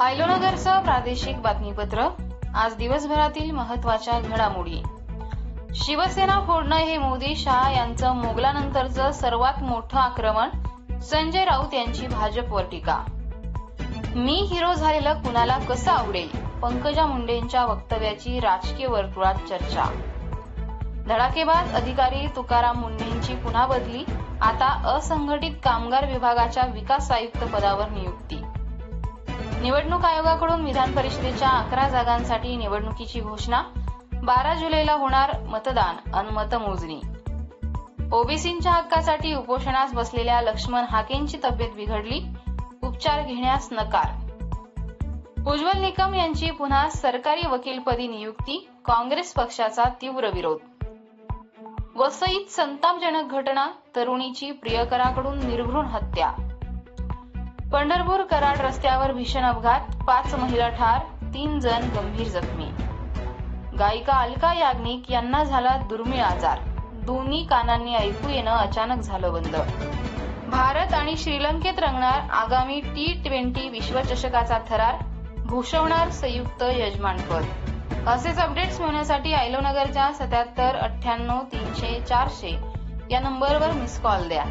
आयलोनगरचं प्रादेशिक बातमीपत्र। आज दिवसभरातील महत्त्वाच्या घडामोडी। शिवसेना फोडणं हे मोदी शहा यांचं मोगलानंतरचं सर्वात मोठं आक्रमण। संजय राऊत यांची भाजपवर टीका। मी हिरो झालेलं कुणाला कसं आवडेल, पंकजा मुंडेंच्या वक्तव्याची राजकीय वर्तुळात चर्चा। धडाकेबाज अधिकारी तुकाराम मुंढेंची पुन्हा बदली, आता असंघटित कामगार विभागाच्या विकास आयुक्त पदावर नियुक्ती। निवडणूक आयोगाकडून विधान परिषदेच्या 11 जागांसाठी निवडणुकीची घोषणा। 12 जुलैला होणार मतदान आणि मतमोजणी। ओबीसींच्या हक्कासाठी उपोषणास बसलेल्या लक्ष्मण हाकेंची तब्येत बिघडली, उपचार घेण्यास नकार। उज्ज्वल निकम यांची पुन्हा सरकारी वकीलपदी नियुक्ती, काँग्रेस पक्षाचा तीव्र विरोध। वसईत संतापजनक घटना, तरुणीची प्रियकराकडून निर्घृण हत्या। पंढरपूर कराड रस्त्यावर भीषण अपघात, 5 महिला ठार, 3 जण गंभीर जखमी। गायिका अलका याग्निक यांना झाला दुर्मिळ आजार, दोन्ही कानांनी ऐकू येणं अचानक झालं बंद। भारत आणि श्रीलंकेत रंगणार आगामी T20 विश्वचषकाचा थरार, भूषवणार संयुक्त यजमानपद। असेच अपडेट्स मिळवण्यासाठी आयलोनगरच्या 77 98 300 400 या नंबरवर मिस कॉल द्या।